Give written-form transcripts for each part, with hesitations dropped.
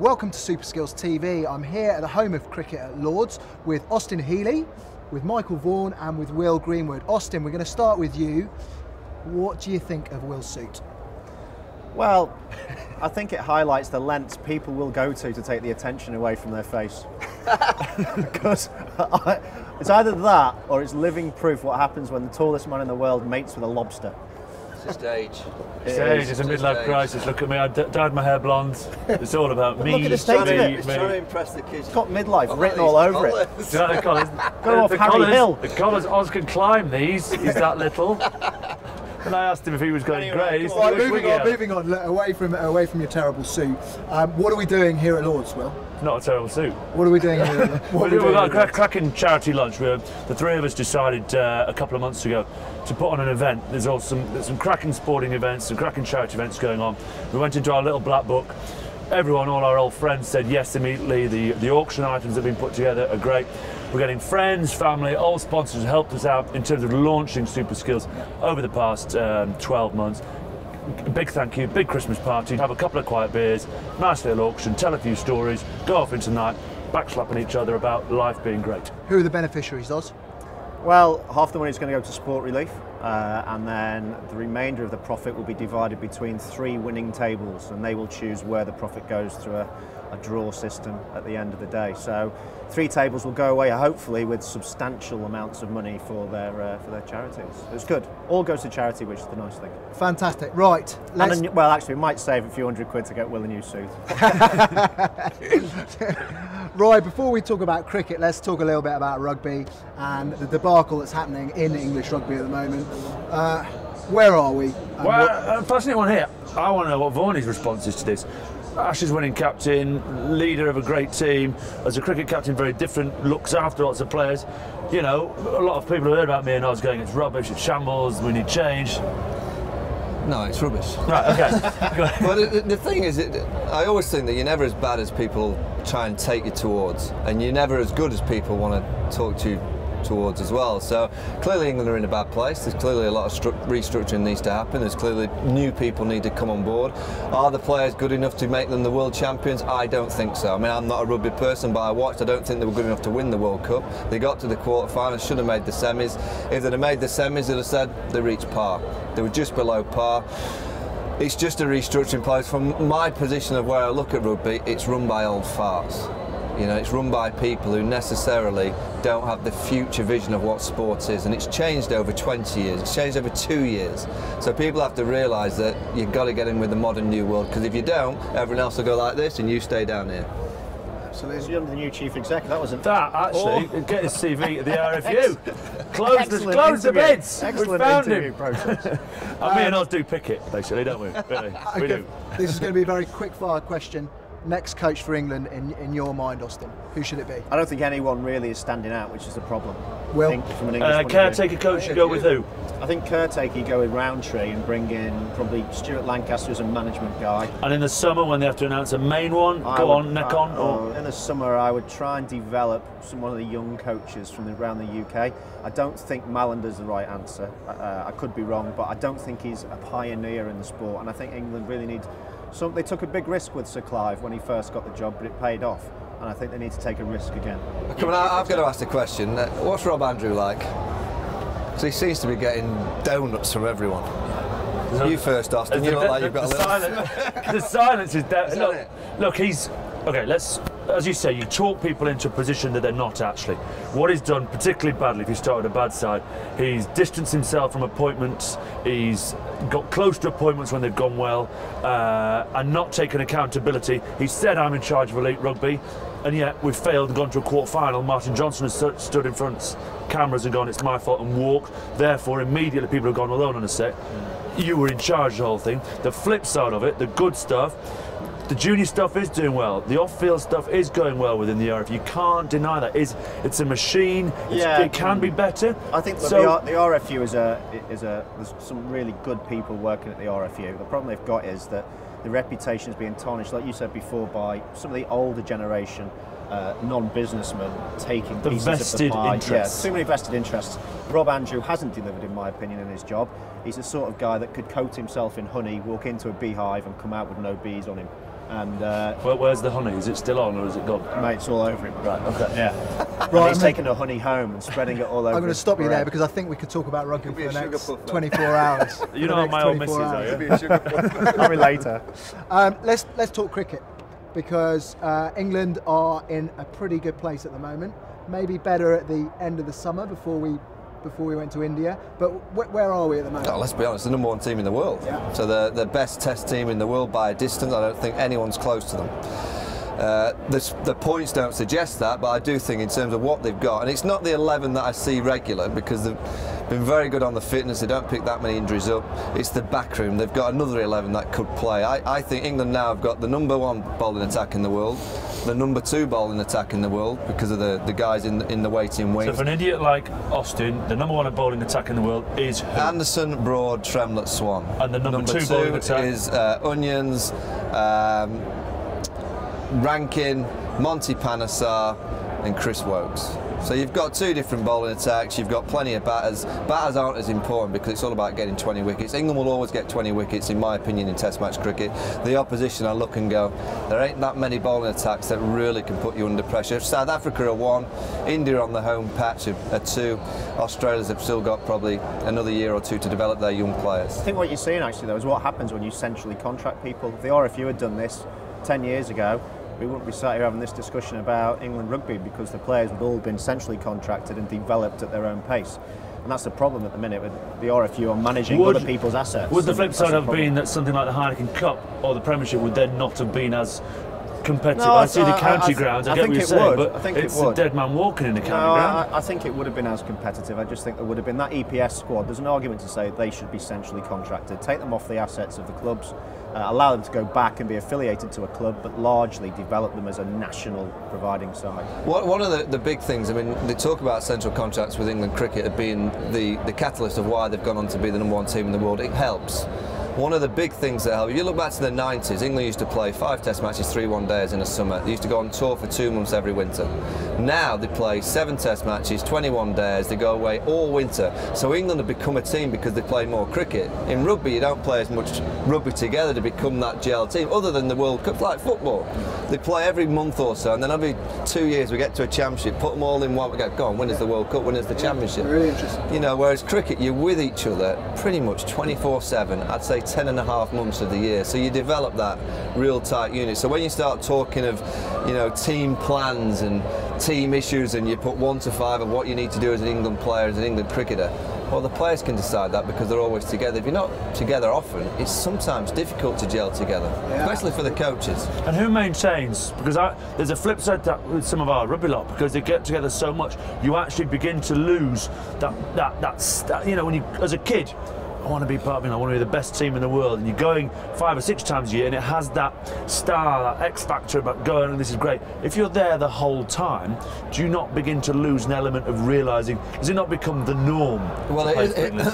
welcome to Superskills TV. I'm here at the home of cricket at Lords with Austin Healey, with Michael Vaughan and with Will Greenwood. Austin, we're going to start with you. What do you think of Will's suit? Well, I think it highlights the lengths people will go to take the attention away from their face. Because it's either that or it's living proof what happens when the tallest man in the world mates with a lobster. It's just age. It's a midlife crisis. Look at me, I dyed my hair blonde. It's all about me. Look at the state of it. It's trying to impress the kids. It's got midlife written all over it. Do you know the colours? Go off Harry Hill. The colours, Oz can climb these. He's that little. And I asked him if he was going grey. Right, moving on, away from your terrible suit. What are we doing here at Lords, Will? Not a terrible suit. What are we doing here? We've got a cracking charity lunch. The three of us decided a couple of months ago to put on an event. There's some cracking sporting events, some cracking charity events going on. We went into our little black book. Everyone, all our old friends said yes immediately. The auction items that have been put together are great. We're getting friends, family, old sponsors who helped us out in terms of launching Superskills over the past 12 months. Big thank you, big Christmas party, have a couple of quiet beers, nice little auction, tell a few stories, go off into the night, backslapping each other about life being great. Who are the beneficiaries, Oz? Well, half the money is going to go to sport relief, and then the remainder of the profit will be divided between 3 winning tables, and they will choose where the profit goes through a draw system at the end of the day. So 3 tables will go away, hopefully, with substantial amounts of money for their charities. It's good. All goes to charity, which is the nice thing. Fantastic. Right. Well, actually, we might save a few £100 to get Will a new suit. Right, before we talk about cricket, let's talk a little bit about rugby and the debacle that's happening in English rugby at the moment. Where are we? Well, fascinating one here. I want to know what Vaughan's response is to this. Ashes winning captain, leader of a great team, as a cricket captain very different, looks after lots of players. You know, a lot of people have heard about me and I was going, it's rubbish, it's shambles, we need change. No, it's rubbish. Right, okay. But the thing is, I always think that you're never as bad as people try and take you towards, and you're never as good as people want to talk to you towards as well. So clearly England are in a bad place. There's clearly a lot of restructuring needs to happen. There's clearly new people need to come on board. Are the players good enough to make them the world champions? I don't think so. I mean, I'm not a rugby person, but I watched. I don't think they were good enough to win the World Cup. They got to the quarterfinals, should have made the semis. If they'd have made the semis, they'd have said they reached par. They were just below par. It's just a restructuring place. From my position of where I look at rugby, it's run by old farts. You know, it's run by people who necessarily don't have the future vision of what sport is, and it's changed over 20 years, it's changed over 2 years. So people have to realise that you've got to get in with the modern new world, because if you don't, everyone else will go like this and you stay down here. Absolutely. You're the new chief exec, that wasn't that actually, get his CV at the RFU. Close the bids. Excellent we found interview him. process. Me and Oz do picket, basically, don't we? Really? We do. This is going to be a very quick fire question. Next coach for England in your mind, Austin? Who should it be? I don't think anyone really is standing out, which is the problem. Well, I think from an English point of caretaker coach, you go with who? I think caretaker, you go with Roundtree and bring in probably Stuart Lancaster as a management guy. And in the summer, when they have to announce a main one, neck on? Or? In the summer, I would try and develop one of the young coaches from around the UK. I don't think Mallander's the right answer. I could be wrong, but I don't think he's a pioneer in the sport, and I think England really need. They took a big risk with Sir Clive when he first got the job, but it paid off, and I think they need to take a risk again. Come on, I've got to ask the question. What's Rob Andrew like? So he seems to be getting donuts from everyone. You first, Austin. You look like you've got a little. The silence is dead. Look, he's okay. As you say, you talk people into a position that they're not actually. What he's done particularly badly, if you start with a bad side, he's distanced himself from appointments, he's got close to appointments when they've gone well, and not taken accountability. He said, I'm in charge of elite rugby, and yet we've failed and gone to a quarter-final. Martin Johnson has stood in front of cameras and gone, it's my fault, and walked. Therefore, immediately people have gone, alone on a set. You were in charge of the whole thing. The flip side of it, the good stuff, the junior stuff is doing well. The off-field stuff is going well within the RF. You can't deny that. It's a machine. It can be better. I think the RFU there's some really good people working at the RFU. The problem they've got is that the reputation is being tarnished, like you said before, by some of the older generation non-businessmen taking the pieces of the pie. Interests. Yeah, too many vested interests. Rob Andrew hasn't delivered, in my opinion, in his job. He's the sort of guy that could coat himself in honey, walk into a beehive and come out with no bees on him. And where's the honey? Is it still on or is it gone? mate, it's all over him. Right. Okay. Yeah. Right, He's taking the honey home and spreading it all over. I'm going to his stop you there bread. because I think we could talk about rugby for be the a sugar next puff, mate. 24 hours. You For know the I'm my next old 24 missus, are hours. you? Be a sugar puff. I'll be later. Let's talk cricket, because England are in a pretty good place at the moment. Maybe better at the end of the summer before we went to India. But where are we at the moment? Oh, let's be honest, the number 1 team in the world. Yeah. So the best Test team in the world by a distance. I don't think anyone's close to them. The points don't suggest that, but I do think in terms of what they've got, and it's not the 11 that I see regular, because they've been very good on the fitness. They don't pick that many injuries up. It's the backroom. They've got another 11 that could play. I think England now have got the number 1 bowling attack in the world, the number 2 bowling attack in the world, because of the guys in the waiting wings. So for an idiot like Austin, the number 1 bowling attack in the world is who? Anderson, Broad, Tremlett, Swan. And the number 2 bowling attack is Onions, Rankin, Monty Panesar and Chris Wokes. So you've got 2 different bowling attacks, you've got plenty of batters. Batters aren't as important because it's all about getting 20 wickets. England will always get 20 wickets, in my opinion, in Test match cricket. The opposition, I look and go, there ain't that many bowling attacks that really can put you under pressure. South Africa are 1, India on the home patch are 2, Australia's have still got probably another year or 2 to develop their young players. I think what you're seeing actually though is what happens when you centrally contract people. If the RFU had done this 10 years ago, we wouldn't be sat here having this discussion about England rugby, because the players would all been centrally contracted and developed at their own pace. And that's the problem at the minute with the RFU on managing other people's assets. Would the flip That's side the have problem. been that something like the Heineken Cup or the Premiership would then not have been as competitive? No, I see the county I grounds, I think get what you're it saying, would. but I think it it's would. a dead man walking in the county No, ground. I think it would have been as competitive. I just think there would have been that EPS squad. There's an argument to say they should be centrally contracted, take them off the assets of the clubs, allow them to go back and be affiliated to a club, but largely develop them as a national providing side. One of the big things, I mean, they talk about central contracts with England cricket being the catalyst of why they've gone on to be the number 1 team in the world. It helps. One of the big things that help, if you look back to the 90s, England used to play 5 Test matches, 3 one-days in the summer. They used to go on tour for 2 months every winter. Now they play 7 Test matches, 21 days, they go away all winter. So England have become a team because they play more cricket. In rugby, you don't play as much rugby together to become that gel team, other than the World Cup, like football. They play every month or so, and then every 2 years we get to a championship, put them all in one, we go on, when is the World Cup, when is the championship? Really interesting. You know, whereas cricket, you're with each other pretty much 24/7, I'd say 10.5 months of the year. So you develop that real tight unit. So when you start talking of, you know, team plans and team issues, and you put 1 to 5 of what you need to do as an England player, as an England cricketer, well, the players can decide that because they're always together. If you're not together often, it's sometimes difficult to gel together, especially for the coaches. And who maintains? Because there's a flip side to that with some of our rugby lot, because they get together so much, you actually begin to lose that you know, when you, as a kid, I want to be part of it, I want to be the best team in the world, and you're going 5 or 6 times a year and it has that star, that X factor about going, and this is great. If you're there the whole time, do you not begin to lose an element of realising, does it not become the norm? Well,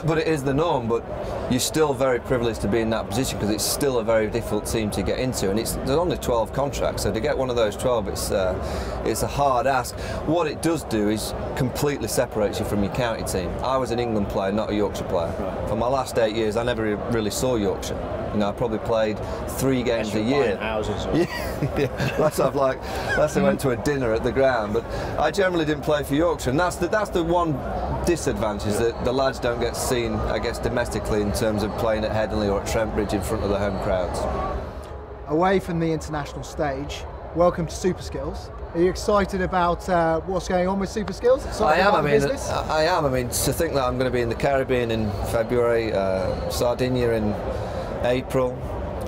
but it is the norm, but you're still very privileged to be in that position because it's still a very difficult team to get into, and there's only 12 contracts, so to get one of those 12, it's a hard ask. What it does do is completely separates you from your county team. I was an England player, not a Yorkshire player. Right. For my last 8 years, I never really saw Yorkshire. You know, I probably played 3 games a year. Houses or... Yeah, unless I went to a dinner at the ground. But I generally didn't play for Yorkshire, and that's the one disadvantage, that the lads don't get seen, I guess, domestically in terms of playing at Headingley or at Trentbridge in front of the home crowds. Away from the international stage, welcome to Superskills. Are you excited about what's going on with Superskills? I am. I mean, to think that I'm going to be in the Caribbean in February, Sardinia in April,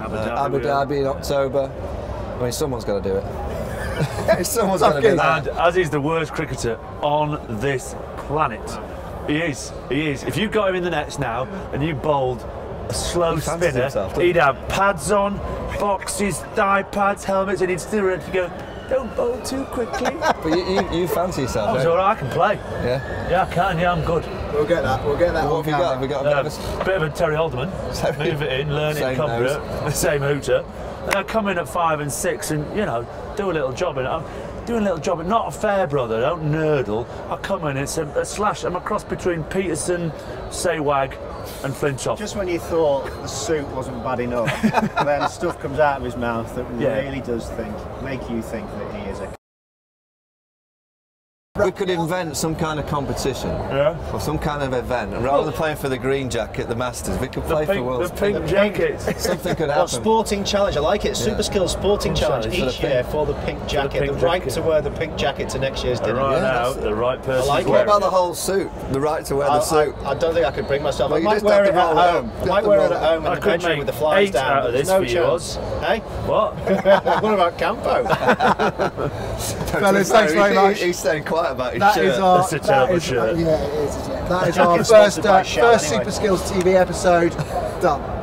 Abu Dhabi in October. I mean, someone's got to do it. Someone's got to do that. And as he's the worst cricketer on this planet, he is. If you got him in the nets now and you bowled a slow spinner, he'd have pads on, boxes, thigh pads, helmets, and he'd still ready to go. Don't bowl too quickly. But you fancy yourself, Oh, all right, I can play. Yeah? Yeah, I can, yeah, I'm good. We'll get that. What have we got? Have we got a Bit of a Terry Alderman. Move it in, learn it, convert. The same hooter. And I come in at 5 and 6 and, you know, do a little job. I'm doing a little job, not a fair brother, I don't nerdle. I come in, it's a slash, I'm a cross between Peterson, Saywag and Flintoff. Just when you thought the suit wasn't bad enough, then stuff comes out of his mouth that really does make you think that he is a... We could invent some kind of competition or some kind of event, and rather than playing for the green jacket, the Masters, we could play for World's the pink jackets. Something could happen. Well, sporting challenge, I like it. Superskills sporting challenge each year for the pink jacket. The right to wear the pink jacket to next year's dinner. The right person. What about the whole suit? The right to wear the suit? I don't think I could bring myself. Well, I might wear it at home. I might wear it at home in the bedroom with the flies down. Out of this no for chance. Hey? What? What about Campo? Fellas, thanks very much. He's staying quiet about his That shirt. is our, That's a terrible shirt. Yeah, it is. That is our Sponsored by first Shell, anyway. Superskills TV episode done.